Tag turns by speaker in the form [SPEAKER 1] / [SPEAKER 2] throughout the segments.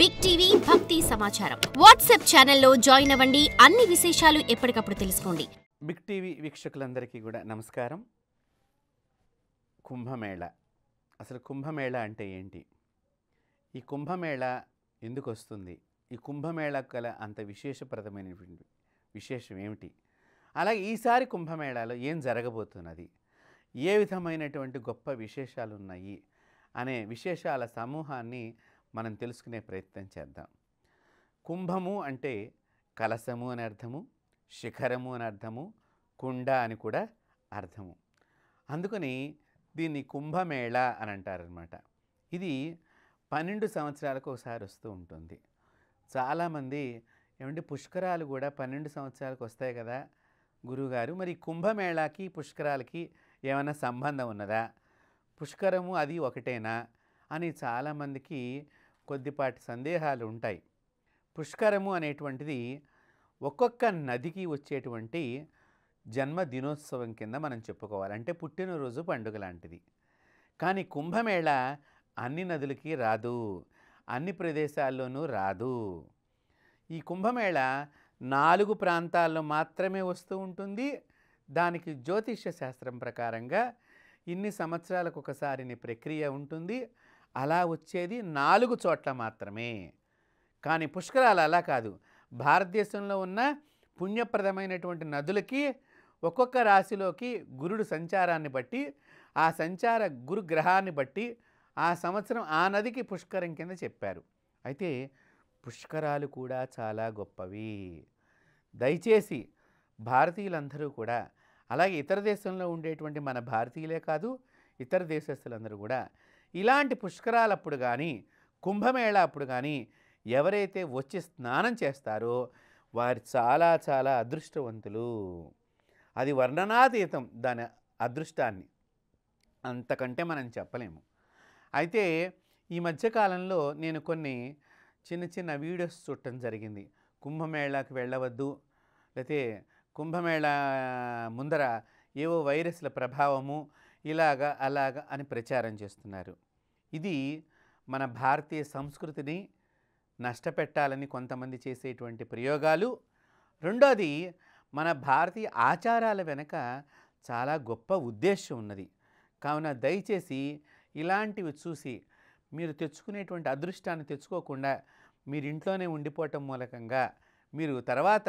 [SPEAKER 1] Big TV భక్తి సమాచారం WhatsApp ఛానల్లో జాయిన్ అవ్వండి. అన్ని విశేషాలు ఎప్పటికప్పుడు తెలుసుకోండి.
[SPEAKER 2] బిగ్ టీవీ వీక్షకులందరికీ కూడా నమస్కారం. కుంభమేళ, అసలు కుంభమేళ అంటే ఏంటి? ఈ కుంభమేళ ఎందుకు వస్తుంది? ఈ కుంభమేళ గల అంత విశేషప్రదమైనటువంటి విశేషం ఏమిటి? అలాగే ఈసారి కుంభమేళాలో ఏం జరగబోతున్నది, ఏ విధమైనటువంటి గొప్ప విశేషాలు ఉన్నాయి అనే విశేషాల సమూహాన్ని మనం తెలుసుకునే ప్రయత్నం చేద్దాం. కుంభము అంటే కలశము అని అర్థము, శిఖరము అని అర్థము, కుండ అని కూడా అర్థము. అందుకని దీన్ని కుంభమేళ అని అంటారనమాట. ఇది 12 సంవత్సరాలకు ఒకసారి వస్తూ ఉంటుంది. చాలామంది ఏమంటే పుష్కరాలు కూడా 12 సంవత్సరాలకు వస్తాయి కదా గురువుగారు, మరి కుంభమేళాకి పుష్కరాలకి ఏమైనా సంబంధం ఉన్నదా, పుష్కరము అది ఒకటేనా అని చాలామందికి కొద్దిపాటి సందేహాలు ఉంటాయి. పుష్కరము అనేటువంటిది ఒక్కొక్క నదికి వచ్చేటువంటి జన్మదినోత్సవం కింద మనం చెప్పుకోవాలి, అంటే పుట్టినరోజు పండుగ లాంటిది. కానీ కుంభమేళ అన్ని నదులకి రాదు, అన్ని ప్రదేశాల్లోనూ రాదు. ఈ కుంభమేళ 4 ప్రాంతాల్లో మాత్రమే వస్తూ ఉంటుంది. దానికి జ్యోతిష్య శాస్త్రం ప్రకారంగా ఇన్ని సంవత్సరాలకు ఒకసారిని ప్రక్రియ ఉంటుంది. అలా వచ్చేది 4 చోట్ల మాత్రమే. కానీ పుష్కరాలు అలా కాదు. భారతదేశంలో ఉన్న పుణ్యప్రదమైనటువంటి నదులకి ఒక్కొక్క రాశిలోకి గురుడు సంచారాన్ని బట్టి, ఆ సంచార గురు గ్రహాన్ని బట్టి ఆ సంవత్సరం ఆ నదికి పుష్కరం కింద చెప్పారు. అయితే పుష్కరాలు కూడా చాలా గొప్పవి. దయచేసి భారతీయులందరూ కూడా, అలాగే ఇతర దేశంలో ఉండేటువంటి మన భారతీయులే కాదు ఇతర దేశస్తులందరూ కూడా ఇలాంటి పుష్కరాలప్పుడు కానీ కుంభమేళ అప్పుడు కానీ ఎవరైతే వచ్చి స్నానం చేస్తారో వారు చాలా చాలా అదృష్టవంతులు. అది వర్ణనాతీతం దాని అదృష్టాన్ని, అంతకంటే మనం చెప్పలేము. అయితే ఈ మధ్యకాలంలో నేను కొన్ని చిన్న చిన్న వీడియోస్ చూడటం జరిగింది. కుంభమేళాకి వెళ్ళవద్దు, లేకపోతే కుంభమేళ ముందర ఏవో వైరస్ల ప్రభావము ఇలాగా అలాగా అని ప్రచారం చేస్తున్నారు. ఇది మన భారతీయ సంస్కృతిని నష్టపెట్టాలని కొంతమంది చేసేటువంటి ప్రయోగాలు. రెండోది, మన భారతీయ ఆచారాల వెనుక చాలా గొప్ప ఉద్దేశం ఉన్నది. కావున దయచేసి ఇలాంటివి చూసి మీరు తెచ్చుకునేటువంటి అదృష్టాన్ని తెచ్చుకోకుండా మీరు ఇంట్లోనే ఉండిపోవటం మూలకంగా మీరు తర్వాత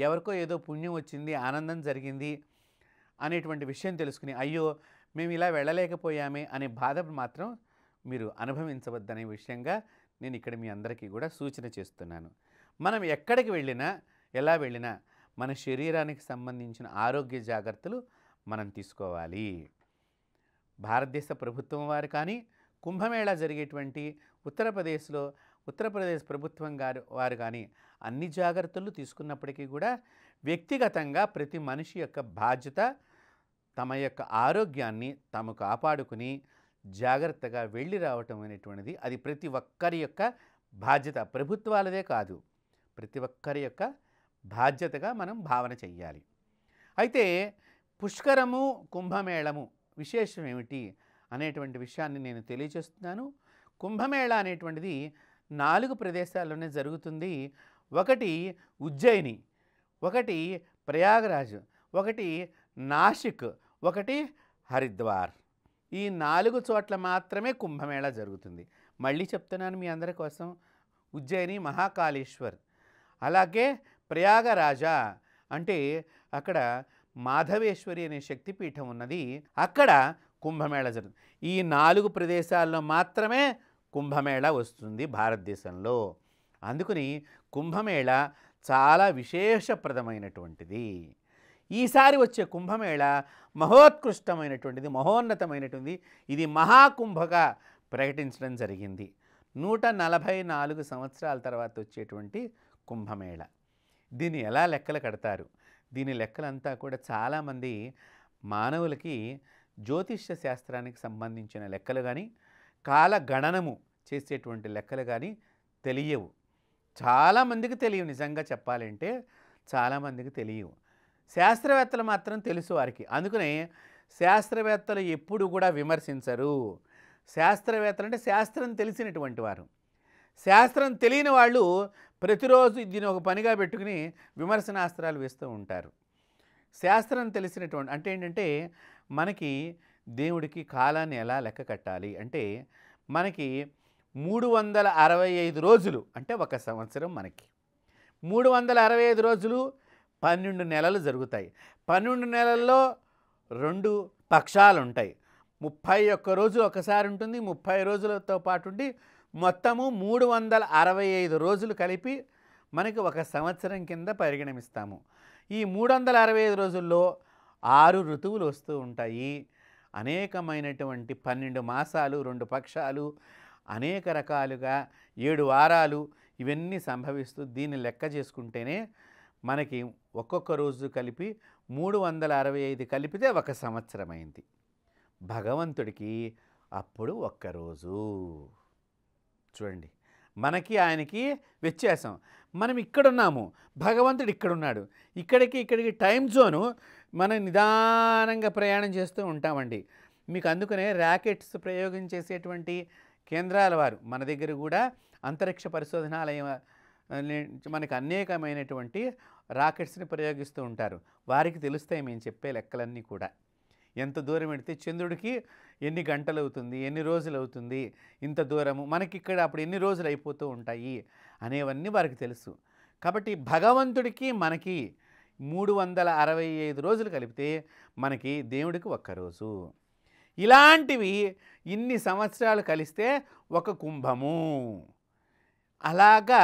[SPEAKER 2] ఎవరికో ఏదో పుణ్యం వచ్చింది, ఆనందం జరిగింది అనేటువంటి విషయం తెలుసుకుని అయ్యో మేము ఇలా వెళ్ళలేకపోయామే అనే బాధ మాత్రం మీరు అనుభవించవద్దనే విషయంగా నేను ఇక్కడ మీ అందరికీ కూడా సూచన చేస్తున్నాను. మనం ఎక్కడికి వెళ్ళినా ఎలా వెళ్ళినా మన శరీరానికి సంబంధించిన ఆరోగ్య జాగ్రత్తలు మనం తీసుకోవాలి. భారతదేశ ప్రభుత్వం వారు కానీ కుంభమేళా జరిగేటువంటి ఉత్తరప్రదేశ్ ప్రభుత్వం వారు కానీ అన్ని జాగ్రత్తలు తీసుకున్నప్పటికీ కూడా వ్యక్తిగతంగా ప్రతి మనిషి యొక్క బాధ్యత తమ యొక్క ఆరోగ్యాన్ని తాము కాపాడుకుని జాగ్రత్తగా వెళ్ళి రావటం అనేటువంటిది అది ప్రతి ఒక్కరి యొక్క బాధ్యత, ప్రభుత్వాలదే కాదు, ప్రతి ఒక్కరి యొక్క బాధ్యతగా మనం భావన చెయ్యాలి. అయితే పుష్కరము కుంభమేళము విశేషం ఏమిటి అనేటువంటి విషయాన్ని నేను తెలియజేస్తున్నాను. కుంభమేళ అనేటువంటిది 4 ప్రదేశాల్లోనే జరుగుతుంది. ఒకటి ఉజ్జయిని, ఒకటి ప్రయాగరాజ్, ఒకటి నాసిక్, ఒకటి హరిద్వార్. ఈ 4 చోట్ల మాత్రమే కుంభమేళ జరుగుతుంది. మళ్ళీ చెప్తున్నాను మీ అందరి కోసం, ఉజ్జయిని మహాకాళేశ్వర్, అలాగే ప్రయాగరాజ అంటే అక్కడ మాధవేశ్వరి అనే శక్తిపీఠం ఉన్నది, అక్కడ కుంభమేళ జరుగుతుంది. ఈ 4 ప్రదేశాల్లో మాత్రమే కుంభమేళ వస్తుంది భారతదేశంలో. అందుకని కుంభమేళ చాలా విశేషప్రదమైనటువంటిది. ఈసారి వచ్చే కుంభమేళ మహోత్కృష్టమైనటువంటిది, మహోన్నతమైనటువంటిది. ఇది మహాకుంభగా ప్రకటించడం జరిగింది. 144 సంవత్సరాల తర్వాత వచ్చేటువంటి కుంభమేళ. దీన్ని ఎలా లెక్కలు కడతారు? దీని లెక్కలంతా కూడా చాలామంది మానవులకి జ్యోతిష్య శాస్త్రానికి సంబంధించిన లెక్కలు కానీ కాలగణనము చేసేటువంటి లెక్కలు కానీ తెలియవు. చాలామందికి తెలియవు, నిజంగా చెప్పాలంటే చాలామందికి తెలియవు. శాస్త్రవేత్తలు మాత్రం తెలుసు వారికి. అందుకనే శాస్త్రవేత్తలు ఎప్పుడు కూడా విమర్శించరు. శాస్త్రవేత్తలు అంటే శాస్త్రం తెలిసినటువంటి వారు. శాస్త్రం తెలియని వాళ్ళు ప్రతిరోజు దీన్ని ఒక పనిగా పెట్టుకుని విమర్శనాస్త్రాలు వేస్తూ ఉంటారు. శాస్త్రం తెలిసినటువంటి అంటే ఏంటంటే మనకి దేవుడికి కాలాన్ని ఎలా లెక్క కట్టాలి అంటే మనకి 365 రోజులు అంటే ఒక సంవత్సరం. మనకి 365 రోజులు 12 నెలలు జరుగుతాయి. 12 నెలల్లో 2 పక్షాలు ఉంటాయి. 31 రోజులు ఒకసారి ఉంటుంది, 30 రోజులతో పాటు ఉండి మొత్తము 365 రోజులు కలిపి మనకి ఒక సంవత్సరం కింద పరిగణిస్తాము. ఈ 365 రోజుల్లో 6 ఋతువులు వస్తూ ఉంటాయి. అనేకమైనటువంటి 12 మాసాలు, 2 పక్షాలు, అనేక రకాలుగా 7 వారాలు ఇవన్నీ సంభవిస్తూ దీన్ని లెక్క చేసుకుంటేనే మనకి ఒక్కొక్క రోజు కలిపి 365 కలిపితే ఒక సంవత్సరం అయింది. భగవంతుడికి అప్పుడు ఒక్కరోజు. చూడండి, మనకి ఆయనకి వ్యత్యాసం. మనం ఇక్కడున్నాము, భగవంతుడు ఇక్కడున్నాడు. ఇక్కడికి టైం జోను మనం నిదానంగా ప్రయాణం చేస్తూ ఉంటామండి. మీకు అందుకనే ర్యాకెట్స్ ప్రయోగం చేసేటువంటి కేంద్రాల వారు మన దగ్గర కూడా అంతరిక్ష పరిశోధనాలయం మనకు అనేకమైనటువంటి రాకెట్స్ని ప్రయోగిస్తూ ఉంటారు. వారికి తెలుస్తాయి మేము చెప్పే లెక్కలన్నీ కూడా. ఎంత దూరం పెడితే చంద్రుడికి ఎన్ని గంటలు అవుతుంది, ఎన్ని రోజులు అవుతుంది, ఇంత దూరము మనకి ఇక్కడ అప్పుడు ఎన్ని రోజులు అయిపోతూ ఉంటాయి అనేవన్నీ వారికి తెలుసు. కాబట్టి భగవంతుడికి మనకి 365 రోజులు కలిపితే మనకి దేవుడికి ఒక్కరోజు. ఇలాంటివి ఇన్ని సంవత్సరాలు కలిస్తే ఒక కుంభము. అలాగా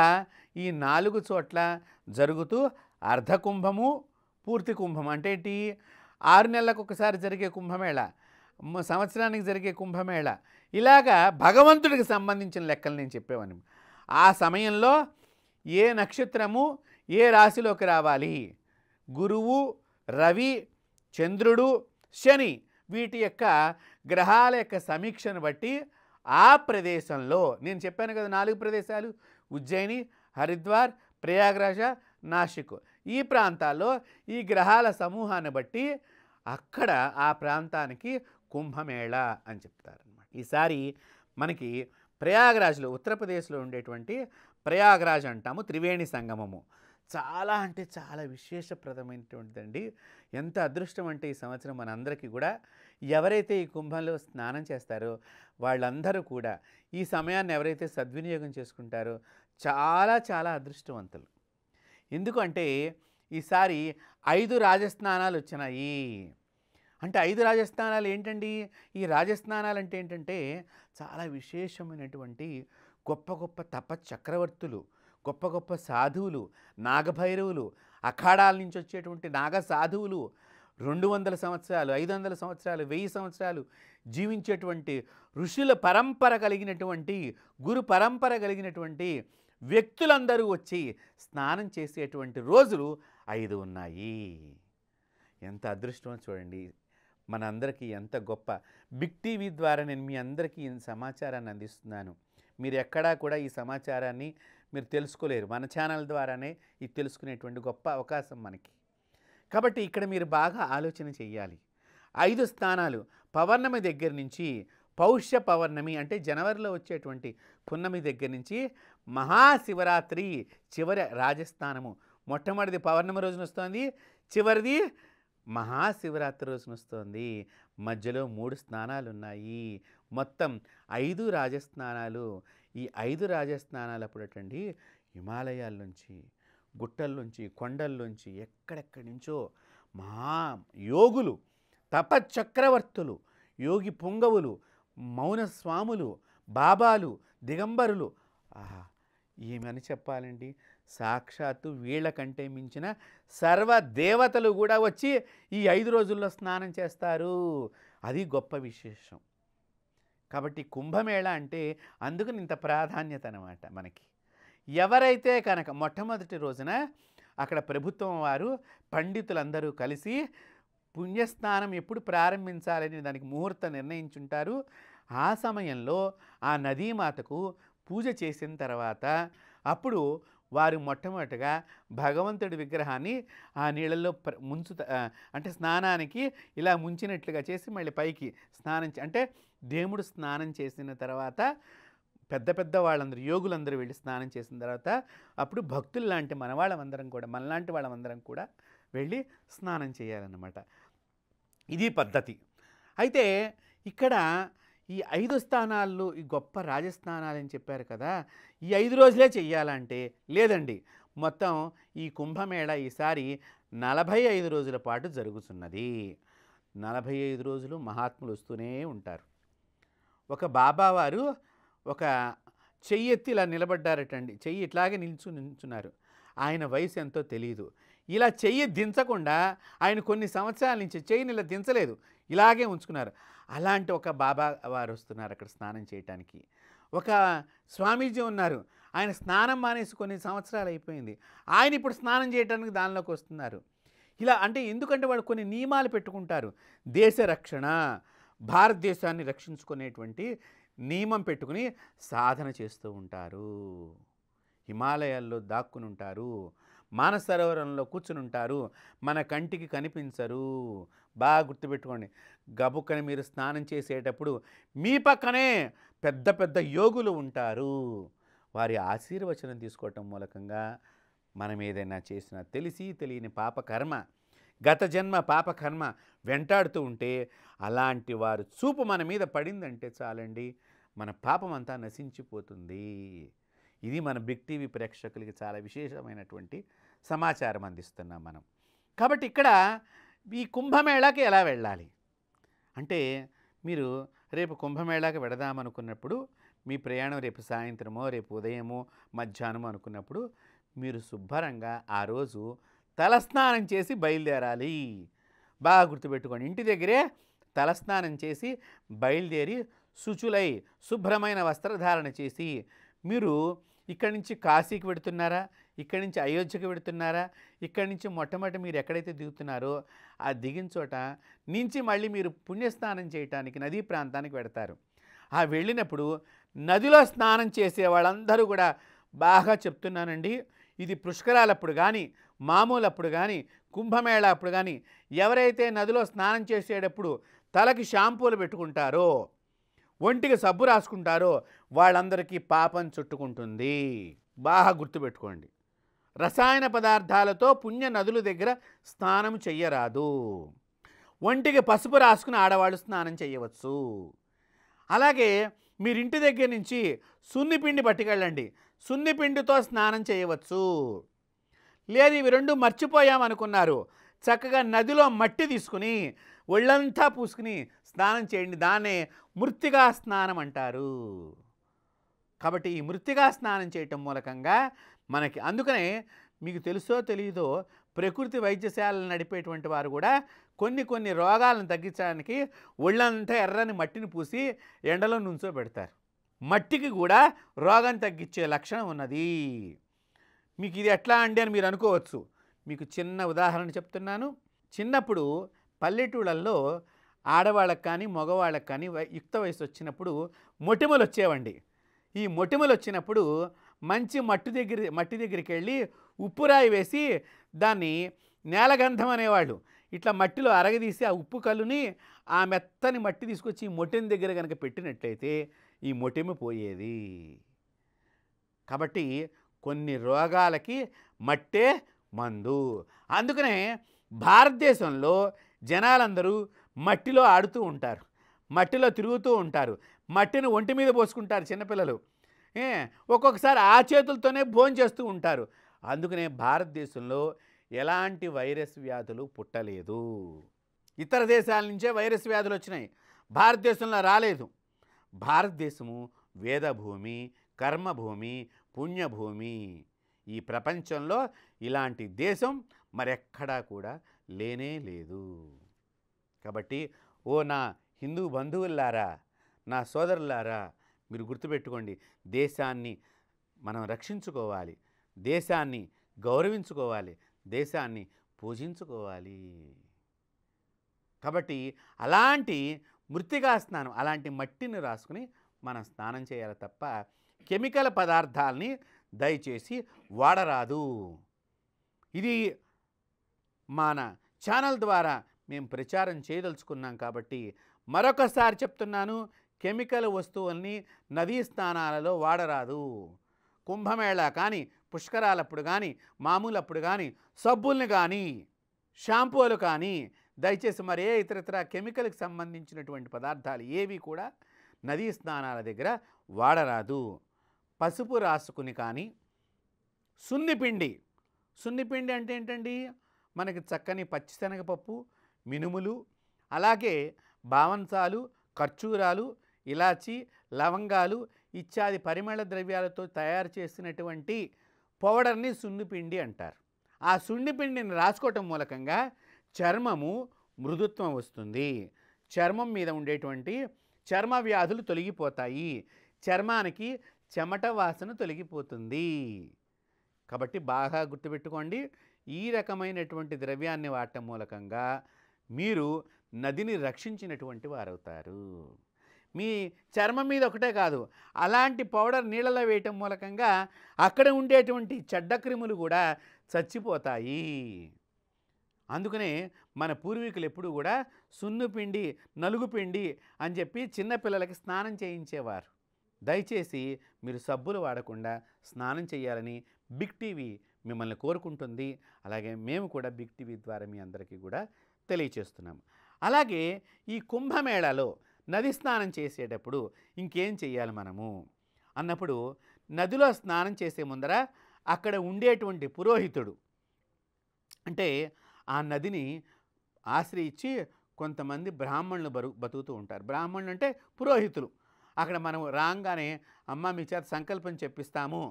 [SPEAKER 2] ఈ 4 చోట్ల జరుగుతూ అర్ధకుంభము, పూర్తి కుంభం అంటే ఏంటి? 6 నెలలకు ఒకసారి జరిగే కుంభమేళ, సంవత్సరానికి జరిగే కుంభమేళ, ఇలాగా భగవంతుడికి సంబంధించిన లెక్కలు నేను చెప్పేవాడిని. ఆ సమయంలో ఏ నక్షత్రము ఏ రాశిలోకి రావాలి, గురువు, రవి, చంద్రుడు, శని వీటి యొక్క గ్రహాల యొక్క సమీక్షను బట్టి ఆ ప్రదేశంలో నేను చెప్పాను కదా 4 ప్రదేశాలు, ఉజ్జయిని, హరిద్వార్, ప్రయాగ్రాజ, నాసిక్, ఈ ప్రాంతాల్లో ఈ గ్రహాల సమూహాన్ని బట్టి అక్కడ ఆ ప్రాంతానికి కుంభమేళ అని చెప్తారనమాట. ఈసారి మనకి ప్రయాగ్రాజ్లో, ఉత్తరప్రదేశ్లో ఉండేటువంటి ప్రయాగ్రాజ్ అంటాము, త్రివేణి సంగమము. చాలా అంటే చాలా విశేషప్రదమైనటువంటిదండి. ఎంత అదృష్టం అంటే ఈ సంవత్సరం మనందరికీ కూడా ఎవరైతే ఈ కుంభంలో స్నానం చేస్తారో వాళ్ళందరూ కూడా ఈ సమయాన్ని ఎవరైతే సద్వినియోగం చేసుకుంటారో చాలా చాలా అదృష్టవంతులు. ఎందుకంటే ఈసారి 5 రాజస్నానాలు వచ్చినాయి. అంటే 5 రాజస్నానాలు ఏంటండి? ఈ రాజస్నానాలు అంటే ఏంటంటే చాలా విశేషమైనటువంటి గొప్ప గొప్ప తపశ్చక్రవర్తులు, గొప్ప గొప్ప సాధువులు, నాగభైరవులు, అఖాడాల నుంచి వచ్చేటువంటి నాగ సాధువులు 200 సంవత్సరాలు, 500 సంవత్సరాలు, 1000 సంవత్సరాలు జీవించేటువంటి ఋషుల పరంపర కలిగినటువంటి, గురు పరంపర కలిగినటువంటి వ్యక్తులందరూ వచ్చి స్నానం చేసేటువంటి రోజులు 5 ఉన్నాయి. ఎంత అదృష్టం చూడండి. మనందరికీ ఎంత గొప్ప. బిగ్ టీవీ ద్వారా నేను మీ అందరికీ ఈ సమాచారాన్ని అందిస్తున్నాను. మీరు ఎక్కడా కూడా ఈ సమాచారాన్ని మీరు తెలుసుకోలేరు. మన ఛానల్ ద్వారానే ఇది తెలుసుకునేటువంటి గొప్ప అవకాశం మనకి. కాబట్టి ఇక్కడ మీరు బాగా ఆలోచన చెయ్యాలి. 5 స్థానాలు పౌర్ణమి దగ్గర నుంచి, పౌష్య పౌర్ణమి అంటే జనవరిలో వచ్చేటువంటి పున్నమి దగ్గర నుంచి మహాశివరాత్రి చివరి రాజస్థానము. మొట్టమొదటిది పౌర్ణమి రోజున వస్తుంది, చివరిది మహాశివరాత్రి రోజున వస్తుంది. మధ్యలో 3 స్నానాలు ఉన్నాయి. మొత్తం 5 రాజస్నానాలు. ఈ 5 రాజస్నానాలు అప్పుడటండి హిమాలయాల నుంచి, గుట్టల నుంచి, కొండల నుంచి, ఎక్కడెక్కడి నుంచో మహా యోగులు, తపశ్చక్రవర్తులు, యోగి పుంగవులు, మౌన స్వాములు, బాబాలు, దిగంబరులు, ఏమని చెప్పాలండి, సాక్షాత్తు వీళ్ళకంటే మించిన సర్వదేవతలు కూడా వచ్చి ఈ 5 రోజుల్లో స్నానం చేస్తారు. అది గొప్ప విశేషం. కాబట్టి కుంభమేళ అంటే అందుకని ఇంత ప్రాధాన్యత అన్నమాట మనకి. ఎవరైతే కనుక మొట్టమొదటి రోజున అక్కడ ప్రభుత్వం వారు పండితులందరూ కలిసి పుణ్యస్నానం ఎప్పుడు ప్రారంభించాలని దానికి ముహూర్తం నిర్ణయించుంటారు. ఆ సమయంలో ఆ నదీమాతకు పూజ చేసిన తర్వాత అప్పుడు వారు మొట్టమొదటిగా భగవంతుడి విగ్రహాన్ని ఆ నీళ్ళల్లో అంటే స్నానానికి ఇలా ముంచినట్లుగా చేసి మళ్ళీ పైకి స్నానం అంటే దేవుడు స్నానం చేసిన తర్వాత పెద్ద పెద్ద వాళ్ళందరూ యోగులందరూ వెళ్ళి స్నానం చేసిన తర్వాత అప్పుడు భక్తులు లాంటి మనలాంటి వాళ్ళమందరం కూడా వెళ్ళి స్నానం చేయాలన్నమాట. ఇది పద్ధతి. అయితే ఇక్కడ ఈ 5 స్థానాలు ఈ గొప్ప రాజస్థానాలు అని చెప్పారు కదా, ఈ 5 రోజులే చెయ్యాలంటే లేదండి, మొత్తం ఈ కుంభమేళ ఈసారి 45 రోజుల పాటు జరుగుతున్నది. 45 రోజులు మహాత్ములు వస్తూనే ఉంటారు. ఒక బాబావారు ఒక చెయ్యి ఎత్తి ఇలా నిలబడ్డారటండి, చెయ్యి ఇట్లాగే నిల్చున్నారు. ఆయన వయసు ఎంతో తెలియదు. ఇలా చెయ్యి దించకుండా ఆయన కొన్ని సంవత్సరాల నుంచి చెయ్యిని ఇలా దించలేదు, ఇలాగే ఉంచుకున్నారు. అలాంటి ఒక బాబా వారు వస్తున్నారు అక్కడ స్నానం చేయటానికి. ఒక స్వామీజీ ఉన్నారు, ఆయన స్నానం మానేసి కొన్ని సంవత్సరాలు అయిపోయింది, ఆయన ఇప్పుడు స్నానం చేయడానికి దానిలోకి వస్తున్నారు. ఇలా అంటే ఎందుకంటే వాళ్ళు కొన్ని నియమాలు పెట్టుకుంటారు. దేశ రక్షణ, భారతదేశాన్ని రక్షించుకునేటువంటి నియమం పెట్టుకుని సాధన చేస్తూ ఉంటారు. హిమాలయాల్లో దాక్కుని ఉంటారు, మానసరోవరంలో కూర్చుని ఉంటారు, మన కంటికి కనిపించరు. బాగా గుర్తుపెట్టుకోండి. గబుక్కని మీరు స్నానం చేసేటప్పుడు మీ పక్కనే పెద్ద పెద్ద యోగులు ఉంటారు. వారి ఆశీర్వచనం తీసుకోవటం మూలకంగా మనం ఏదైనా చేసినా తెలిసి తెలియని పాపకర్మ, గత జన్మ పాపకర్మ వెంటాడుతూ ఉంటే అలాంటి వారు చూపు మన మీద పడిందంటే చాలండి, మన పాపం అంతా నశించిపోతుంది. ఇది మన బిగ్ టీవీ ప్రేక్షకులకి చాలా విశేషమైనటువంటి సమాచారం అందిస్తున్నాం మనం. కాబట్టి ఇక్కడ ఈ కుంభమేళాకి ఎలా వెళ్ళాలి అంటే, మీరు రేపు కుంభమేళాకి వెడదామనుకున్నప్పుడు మీ ప్రయాణం రేపు సాయంత్రమో రేపు ఉదయమో మధ్యాహ్నమో అనుకున్నప్పుడు మీరు శుభ్రంగా ఆ రోజు తలస్నానం చేసి బయలుదేరాలి. బాగా గుర్తుపెట్టుకోండి. ఇంటి దగ్గరే తలస్నానం చేసి బయలుదేరి శుచులై శుభ్రమైన వస్త్రధారణ చేసి మీరు ఇక్కడి నుంచి కాశీకి వెడుతున్నారా, ఇక్కడి నుంచి అయోధ్యకి వెడుతున్నారా, ఇక్కడి నుంచి మొట్టమొదటి మీరు ఎక్కడైతే దిగుతున్నారో ఆ దిగిన చోట నుంచి మళ్ళీ మీరు పుణ్యస్నానం చేయటానికి నదీ ప్రాంతానికి వెడతారు. ఆ వెళ్ళినప్పుడు నదిలో స్నానం చేసే వాళ్ళందరూ కూడా బాగా చెప్తున్నానండి, ఇది పుష్కరాలప్పుడు కానీ మామూలప్పుడు కానీ కుంభమేళా అప్పుడు కానీ ఎవరైతే నదిలో స్నానం చేసేటప్పుడు తలకి షాంపూలు పెట్టుకుంటారో, ఒంటికి సబ్బు రాసుకుంటారో వాళ్ళందరికీ పాపం చుట్టుకుంటుంది. బాగా గుర్తుపెట్టుకోండి. రసాయన పదార్థాలతో పుణ్య నదుల దగ్గర స్నానం చెయ్యరాదు. ఒంటికి పసుపు రాసుకుని ఆడవాళ్ళు స్నానం చేయవచ్చు. అలాగే మీరింటి దగ్గర నుంచి సున్నిపిండి పట్టుకెళ్ళండి, సున్నిపిండితో స్నానం చేయవచ్చు. లేదు ఇవి రెండు మర్చిపోయామనుకున్నారు, చక్కగా నదిలో మట్టి తీసుకుని ఒళ్ళంతా పూసుకుని స్నానం చేయండి. దాన్నే మృత్తికా స్నానం అంటారు. కాబట్టి ఈ మృత్తికా స్నానం చేయటం మూలకంగా మనకి, అందుకనే మీకు తెలుసో తెలియదో ప్రకృతి వైద్యశాలను నడిపేటువంటి వారు కూడా కొన్ని రోగాలను తగ్గించడానికి ఒళ్ళంతా ఎర్రని మట్టిని పూసి ఎండలో నుంచోబెడతారు. మట్టికి కూడా రోగం తగ్గించే లక్షణం ఉన్నది. మీకు ఇది ఎట్లా అండి అని మీరు అనుకోవచ్చు. మీకు చిన్న ఉదాహరణ చెప్తున్నాను. చిన్నప్పుడు పల్లెటూళ్ళల్లో ఆడవాళ్ళకి కానీ మగవాళ్ళకి కానీ యుక్త వయసు వచ్చినప్పుడు మొటిమలు వచ్చేవండి. ఈ మొటిమలు వచ్చినప్పుడు మంచి మట్టి దగ్గరికి వెళ్ళి ఉప్పురాయి వేసి దాన్ని నేలగంధం అనేవాళ్ళు. ఇట్లా మట్టిలో అరగదీసి ఆ ఉప్పు కల్లుని ఆ మెత్తని మట్టి తీసుకొచ్చి ఈ మొటిమ దగ్గర కనుక పెట్టినట్లయితే ఈ మొటిమ పోయేది. కాబట్టి కొన్ని రోగాలకి మట్టే మందు. అందుకనే భారతదేశంలో జనాలందరూ మట్టిలో ఆడుతూ ఉంటారు, మట్టిలో తిరుగుతూ ఉంటారు, మట్టిని ఒంటి మీద పోసుకుంటారు చిన్నపిల్లలు. ఒక్కొక్కసారి ఆ చేతులతోనే భోజనం చేస్తూ ఉంటారు. అందుకనే భారతదేశంలో ఎలాంటి వైరస్ వ్యాధులు పుట్టలేదు. ఇతర దేశాల నుంచే వైరస్ వ్యాధులు వచ్చినాయి, భారతదేశంలో రాలేదు. భారతదేశము వేదభూమి, కర్మభూమి, పుణ్యభూమి. ఈ ప్రపంచంలో ఇలాంటి దేశం మరెక్కడా కూడా లేనే లేదు. కాబట్టి ఓ నా హిందూ బంధువులారా, నా సోదరులారా, మీరు గుర్తుపెట్టుకోండి, దేశాన్ని మనం రక్షించుకోవాలి, దేశాన్ని గౌరవించుకోవాలి, దేశాన్ని పూజించుకోవాలి. కాబట్టి అలాంటి మృత్తికా స్నానం, అలాంటి మట్టిని రాసుకుని మనం స్నానం చేయాలి తప్ప కెమికల్ పదార్థాలని దయచేసి వాడరాదు. ఇది మన ఛానల్ ద్వారా మేము ప్రచారం చేయదలుచుకున్నాం. కాబట్టి మరొకసారి చెప్తున్నాను, కెమికల్ వస్తువుల్ని నదీ స్నానాలలో వాడరాదు. కుంభమేళా కానీ, పుష్కరాలప్పుడు కానీ, మామూలప్పుడు కానీ, సబ్బుల్ని కానీ, షాంపూలు కానీ, దయచేసి మరే ఇతరత్ర కెమికల్కి సంబంధించినటువంటి పదార్థాలు ఏవి కూడా నదీ స్నానాల దగ్గర వాడరాదు. పసుపు రాసుకుని కానీ, సున్నిపిండి అంటే ఏంటండి, మనకి చక్కని పచ్చిశనగపప్పు, మినుములు, అలాగే బావంసాలు, ఖర్జూరాలు, ఇలాచి, లవంగాలు ఇత్యాది పరిమళ ద్రవ్యాలతో తయారు చేసినటువంటి పౌడర్ని సున్నిపిండి అంటారు. ఆ సున్నిపిండిని రాసుకోవటం మూలకంగా చర్మము మృదుత్వం వస్తుంది. చర్మం మీద ఉండేటువంటి చర్మ వ్యాధులు తొలగిపోతాయి. చర్మానికి చెమట వాసన తొలగిపోతుంది. కాబట్టి బాగా గుర్తుపెట్టుకోండి, ఈ రకమైనటువంటి ద్రవ్యాన్ని వాడటం మూలకంగా మీరు నదిని రక్షించినటువంటి వారవుతారు. మీ చర్మం మీద ఒకటే కాదు, అలాంటి పౌడర్ నీళ్ళలో వేయటం మూలకంగా అక్కడ ఉండేటువంటి చెడ్డ క్రిములు కూడా చచ్చిపోతాయి. అందుకనే మన పూర్వీకులు ఎప్పుడు కూడా సున్నుపిండి, నలుగుపిండి అని చెప్పి చిన్నపిల్లలకి స్నానం చేయించేవారు. దయచేసి మీరు సబ్బులు వాడకుండా స్నానం చేయాలని బిగ్ టీవీ మిమ్మల్ని కోరుకుంటుంది. అలాగే మేము కూడా బిగ్ టీవీ ద్వారా మీ అందరికీ కూడా తెలియచేస్తున్నాము. అలాగే ఈ కుంభమేళాలో నది స్నానం చేసేటప్పుడు ఇంకేం చేయాలి మనము అన్నప్పుడు, నదిలో స్నానం చేసే ముందర అక్కడ ఉండేటువంటి పురోహితుడు, అంటే ఆ నదిని ఆశ్రయించి కొంతమంది బ్రాహ్మణులు బతుకుతూ ఉంటారు. బ్రాహ్మణులు అంటే పురోహితులు. అక్కడ మనం రాగానే అమ్మ మీ చేత సంకల్పం చెప్పిస్తాము,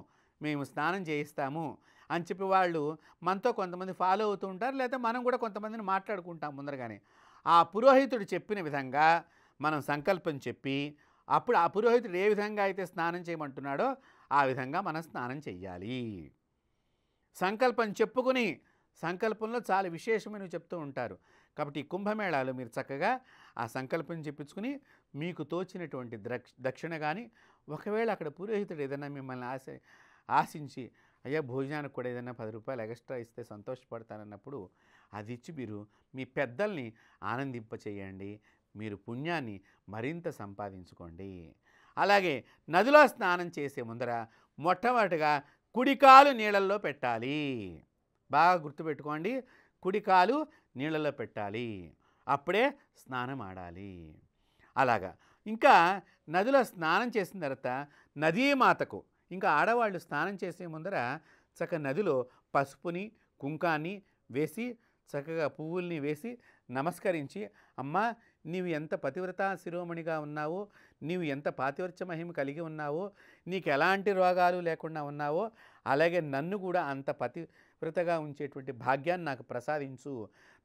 [SPEAKER 2] మేము స్నానం చేయిస్తాము అని చెప్పి వాళ్ళు మనతో కొంతమంది ఫాలో అవుతూ ఉంటారు. లేదా మనం కూడా కొంతమందిని మాట్లాడుకుంటాం ముందరగానే. ఆ పురోహితుడు చెప్పిన విధంగా మనం సంకల్పం చెప్పి, అప్పుడు ఆ పురోహితుడు ఏ విధంగా అయితే స్నానం చేయమంటున్నాడో ఆ విధంగా మనం స్నానం చెయ్యాలి. సంకల్పం చెప్పుకుని, సంకల్పంలో చాలా విశేషమైనవి చెప్తూ ఉంటారు. కాబట్టి ఈ కుంభమేళాలో మీరు చక్కగా ఆ సంకల్పం చెప్పించుకుని మీకు తోచినటువంటి దక్షిణ కానీ, ఒకవేళ అక్కడ పురోహితుడు ఏదైనా మిమ్మల్ని ఆశించి అయ్యా భోజనానికి కూడా ఏదైనా 10 రూపాయలు ఎక్స్ట్రా ఇస్తే సంతోషపడతానన్నప్పుడు అది ఇచ్చి మీరు మీ పెద్దల్ని ఆనందింపచేయండి. మీరు పుణ్యాన్ని మరింత సంపాదించుకోండి. అలాగే నదిలో స్నానం చేసే ముందర మొట్టమొదటిగా కుడికాలు నీళ్ళల్లో పెట్టాలి. బాగా గుర్తుపెట్టుకోండి, కుడికాలు నీళ్ళలో పెట్టాలి, అప్పుడే స్నానం ఆడాలి. అలాగా ఇంకా నదిలో స్నానం చేసిన తర్వాత నదీమాతకు, ఇంకా ఆడవాళ్ళు స్నానం చేసే ముందర చక్కగా నదిలో పసుపుని, కుంకాన్ని వేసి, చక్కగా పువ్వుల్ని వేసి నమస్కరించి, అమ్మా నీవు ఎంత పతివ్రత శిరోమణిగా ఉన్నావో, నీవు ఎంత పాతివ్రత్య మహిమ కలిగి ఉన్నావో, నీకు ఎలాంటి రోగాలు లేకుండా ఉన్నావో, అలాగే నన్ను కూడా అంత పతివ్రతగా ఉంచేటువంటి భాగ్యాన్ని నాకు ప్రసాదించు.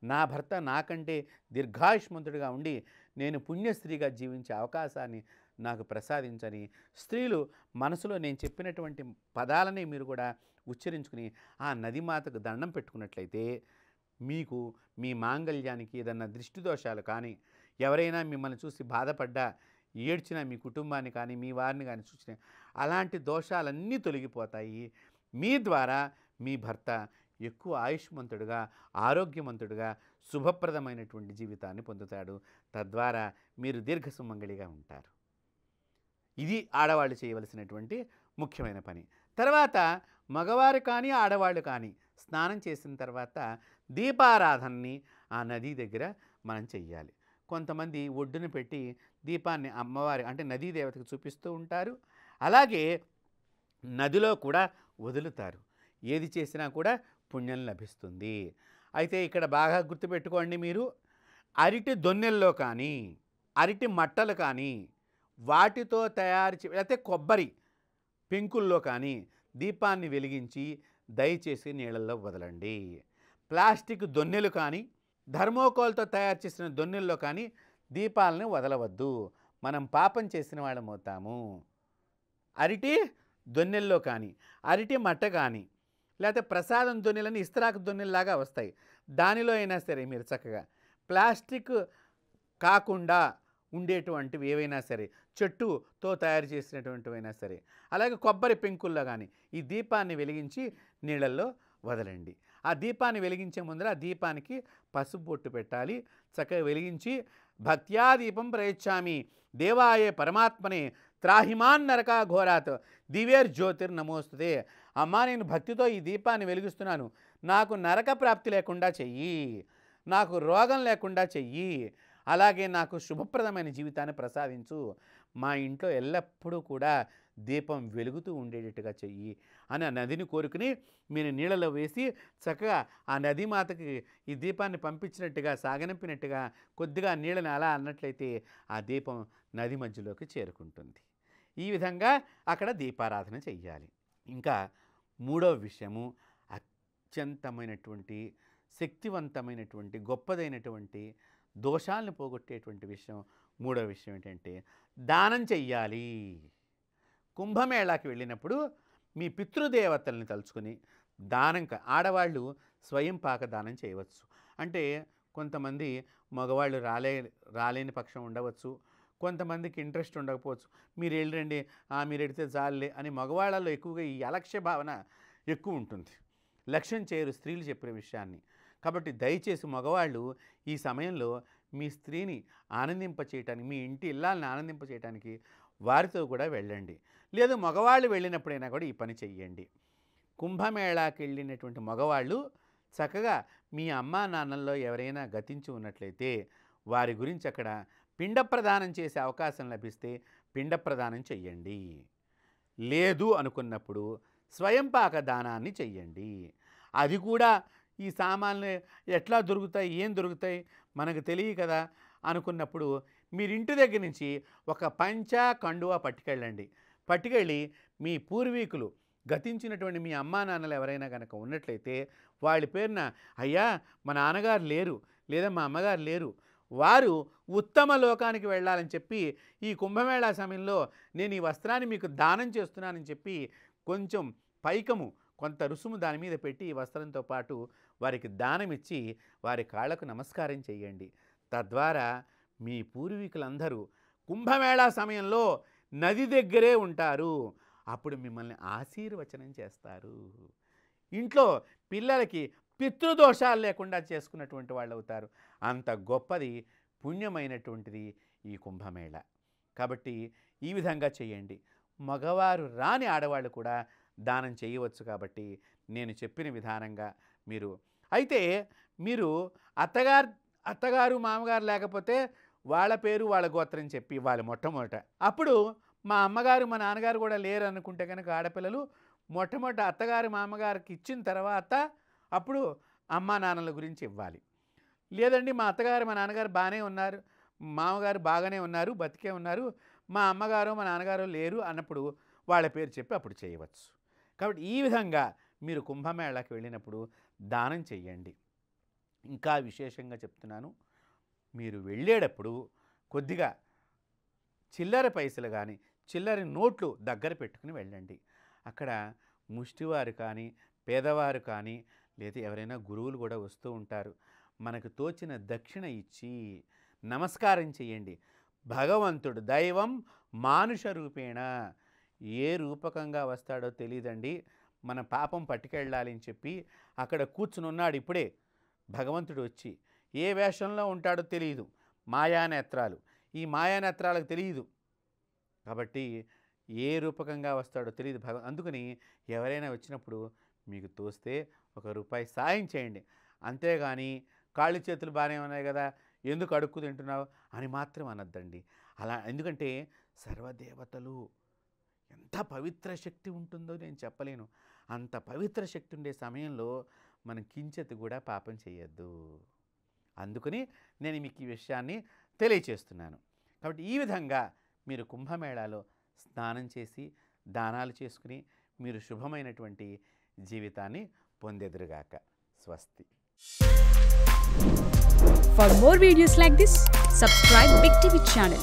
[SPEAKER 2] నా భర్త నాకంటే దీర్ఘాయుష్మంతుడిగా ఉండి నేను పుణ్యస్త్రీగా జీవించే అవకాశాన్ని నాకు ప్రసాదించని స్త్రీలు మనసులో నేను చెప్పినటువంటి పదాలని మీరు కూడా ఉచ్చరించుకుని ఆ నదిమాతకు దండం పెట్టుకున్నట్లయితే మీకు మీ మాంగళ్యానికి ఏదన్నా దృష్టి దోషాలు కానీ, ఎవరైనా మిమ్మల్ని చూసి బాధపడ్డా, ఏడ్చినా మీ కుటుంబాన్ని కానీ మీ వారిని కానీ చూసిన అలాంటి దోషాలన్నీ తొలగిపోతాయి. మీ ద్వారా మీ భర్త ఎక్కువ ఆయుష్మంతుడుగా, ఆరోగ్యవంతుడుగా, శుభప్రదమైనటువంటి జీవితాన్ని పొందుతాడు. తద్వారా మీరు దీర్ఘసుమంగళిగా ఉంటారు. ఇది ఆడవాళ్ళు చేయవలసినటువంటి ముఖ్యమైన పని. తర్వాత మగవారు కానీ ఆడవాళ్ళు కానీ స్నానం చేసిన తర్వాత దీపారాధనని ఆ నది దగ్గర మనం చెయ్యాలి. కొంతమంది ఒడ్డున పెట్టి దీపాన్ని అమ్మవారి అంటే నదీ దేవతకు చూపిస్తూ ఉంటారు. అలాగే నదిలో కూడా వదులుతారు. ఏది చేసినా కూడా పుణ్యం లభిస్తుంది. అయితే ఇక్కడ బాగా గుర్తుపెట్టుకోండి, మీరు అరటి దొన్నెల్లో కానీ, అరటి మట్టలు కానీ, వాటితో తయారు లేకపోతే కొబ్బరి పెంకుల్లో కానీ దీపాన్ని వెలిగించి దయచేసి నీళ్ళల్లో వదలండి. ప్లాస్టిక్ దొన్నెలు కానీ, థర్మోకోల్తో తయారు చేసిన దొన్నెల్లో కానీ దీపాలను వదలవద్దు. మనం పాపం చేసిన వాళ్ళం అవుతాము. అరటి దొన్నెల్లో కానీ, అరటి మట్ట కానీ, లేకపోతే ప్రసాదం దొన్నెలని ఇస్తరాకు దొన్నెల్లాగా వస్తాయి, దానిలో అయినా సరే మీరు చక్కగా ప్లాస్టిక్ కాకుండా ఉండేటువంటివి ఏవైనా సరే, చెట్టుతో తయారు చేసినటువంటివైనా సరే, అలాగే కొబ్బరి పెంకుల్లో కానీ ఈ దీపాన్ని వెలిగించి నీళ్ళల్లో వదలండి. ఆ దీపాన్ని వెలిగించే ముందర ఆ దీపానికి పసుపు బొట్టు పెట్టాలి. చక్కగా వెలిగించి భక్త్యా దీపం ప్రయచ్చామి దేవాయే పరమాత్మనే త్రాహిమాన్ నరకా ఘోరాత్ దివేర్ జ్యోతిర్ నమోస్తుతే. అమ్మా నేను భక్తితో ఈ దీపాన్ని వెలిగిస్తున్నాను, నాకు నరక ప్రాప్తి లేకుండా చెయ్యి, నాకు రోగం లేకుండా చెయ్యి, అలాగే నాకు శుభప్రదమైన జీవితాన్ని ప్రసాదించు, మా ఇంట్లో ఎల్లప్పుడూ కూడా దీపం వెలుగుతూ ఉండేటట్టుగా చెయ్యి అని ఆ నదిని కోరుకుని మీరు నీళ్ళలో వేసి చక్కగా ఆ నదీమాతకి ఈ దీపాన్ని పంపించినట్టుగా సాగనంపినట్టుగా కొద్దిగా నీళ్ళని అలా అన్నట్లయితే ఆ దీపం నది మధ్యలోకి చేరుకుంటుంది. ఈ విధంగా అక్కడ దీపారాధన చెయ్యాలి. ఇంకా మూడవ విషయము అత్యంతమైనటువంటి శక్తివంతమైనటువంటి గొప్పదైనటువంటి దోషాలను పోగొట్టేటువంటి విషయం మూడవ విషయం ఏంటంటే దానం చెయ్యాలి. కుంభమేళాకి వెళ్ళినప్పుడు మీ పితృదేవతల్ని తలుచుకొని దానం ఆడవాళ్ళు స్వయం పాక దానం చేయవచ్చు. అంటే కొంతమంది మగవాళ్ళు రాలేని పక్షం ఉండవచ్చు, కొంతమందికి ఇంట్రెస్ట్ ఉండకపోవచ్చు. మీరు వెళ్ళండి, మీరు ఎడితే చాలులే అని మగవాళ్ళలో ఎక్కువగా ఈ అలక్ష్య భావన ఎక్కువ ఉంటుంది. లక్ష్యం చేయరు స్త్రీలు చెప్పిన విషయాన్ని. కాబట్టి దయచేసి మగవాళ్ళు ఈ సమయంలో మీ స్త్రీని ఆనందింపచేయటానికి, మీ ఇంటి ఇల్లాలని ఆనందింపచేయటానికి వారితో కూడా వెళ్ళండి. లేదు మగవాళ్ళు వెళ్ళినప్పుడైనా కూడా ఈ పని చెయ్యండి. కుంభమేళాకి వెళ్ళినటువంటి మగవాళ్ళు చక్కగా మీ అమ్మా నాన్నల్లో ఎవరైనా గతించి ఉన్నట్లయితే వారి గురించి అక్కడ పిండ ప్రదానం చేసే అవకాశం లభిస్తే పిండ ప్రదానం చెయ్యండి. లేదు అనుకున్నప్పుడు స్వయంపాక దానాన్ని చెయ్యండి. అది కూడా ఈ సామాన్లు ఎట్లా దొరుకుతాయి, ఏం దొరుకుతాయి మనకు తెలియదు కదా అనుకున్నప్పుడు మీరు ఇంటి దగ్గర నుంచి ఒక పంచ కండువా పట్టుకెళ్ళి మీ పూర్వీకులు గతించినటువంటి మీ అమ్మా నాన్నలు ఎవరైనా కనుక ఉన్నట్లయితే వాళ్ళ పేరున అయ్యా మా నాన్నగారు లేరు లేదా మా అమ్మగారు లేరు, వారు ఉత్తమ లోకానికి వెళ్ళాలని చెప్పి ఈ కుంభమేళా సమయంలో నేను ఈ వస్త్రాన్ని మీకు దానం చేస్తున్నానని చెప్పి కొంచెం పైకము కొంత రుసుము దాని మీద పెట్టి ఈ వస్త్రంతో పాటు వారికి దానం ఇచ్చి వారి కాళ్ళకు నమస్కారం చేయండి. తద్వారా మీ పూర్వీకులందరూ కుంభమేళా సమయంలో నది దగ్గరే ఉంటారు. అప్పుడు మిమ్మల్ని ఆశీర్వచనం చేస్తారు. ఇంట్లో పిల్లలకి పితృదోషాలు లేకుండా చేసుకున్నటువంటి వాళ్ళు అవుతారు. అంత గొప్పది పుణ్యమైనటువంటిది ఈ కుంభమేళ. కాబట్టి ఈ విధంగా చేయండి. మగవారు రాని ఆడవాళ్ళు కూడా దానం చేయవచ్చు. కాబట్టి నేను చెప్పిన విధానంగా అయితే మీరు అత్తగారు మామగారు లేకపోతే వాళ్ళ పేరు వాళ్ళ గోత్రం చెప్పి ఇవ్వాలి మొట్టమొదట. అప్పుడు మా అమ్మగారు మా నాన్నగారు కూడా లేరు అనుకుంటే కనుక ఆడపిల్లలు మొట్టమొదట అత్తగారు మామగారికి ఇచ్చిన తర్వాత అప్పుడు అమ్మా నాన్నల గురించి ఇవ్వాలి. లేదండి మా అత్తగారు మా నాన్నగారు బాగానే ఉన్నారు, మామగారు బాగానే ఉన్నారు, బతికే ఉన్నారు, మా అమ్మగారు మా నాన్నగారు లేరు అన్నప్పుడు వాళ్ళ పేరు చెప్పి అప్పుడు చేయవచ్చు. కాబట్టి ఈ విధంగా మీరు కుంభమేళాకి వెళ్ళినప్పుడు దానం చెయ్యండి. ఇంకా విశేషంగా చెప్తున్నాను, మీరు వెళ్ళేటప్పుడు కొద్దిగా చిల్లర పైసలు కానీ చిల్లర నోట్లు దగ్గర పెట్టుకుని వెళ్ళండి. అక్కడ ముష్టివారు కానీ పేదవారు కానీ లేదా ఎవరైనా గురువులు కూడా వస్తూ ఉంటారు. మనకు తోచిన దక్షిణ ఇచ్చి నమస్కారం చేయండి. భగవంతుడు దైవం మానుష రూపేణ ఏ రూపకంగా వస్తాడో తెలియదండి. మన పాపం పట్టుకెళ్ళాలి అని చెప్పి అక్కడ కూర్చుని ఉన్నాడు. ఇప్పుడే భగవంతుడు వచ్చి ఏ వేషంలో ఉంటాడో తెలియదు. మాయానేత్రాలు, ఈ మాయానేత్రాలకు తెలియదు. కాబట్టి ఏ రూపకంగా వస్తాడో తెలియదు అందుకని ఎవరైనా వచ్చినప్పుడు మీకు తోస్తే ₹1 సాయం చేయండి. అంతేగాని కాళ్ళు చేతులు బాగానే ఉన్నాయి కదా ఎందుకు అడుక్కు తింటున్నావు అని మాత్రం అనొద్దండి. అలా ఎందుకంటే సర్వదేవతలు ఎంత పవిత్ర శక్తి ఉంటుందో నేను చెప్పలేను. అంత పవిత్ర శక్తి ఉండే సమయంలో మనం కించెత్తు కూడా పాపం చేయొద్దు. అందుకని నేను మీకు ఈ విషయాన్ని తెలియచేస్తున్నాను. కాబట్టి ఈ విధంగా మీరు కుంభమేళాలో స్నానం చేసి దానాలు చేసుకుని మీరు శుభమైనటువంటి జీవితాన్ని పొందెదురుగాక. స్వస్తి.
[SPEAKER 3] For more videos like this, subscribe Big TV channel.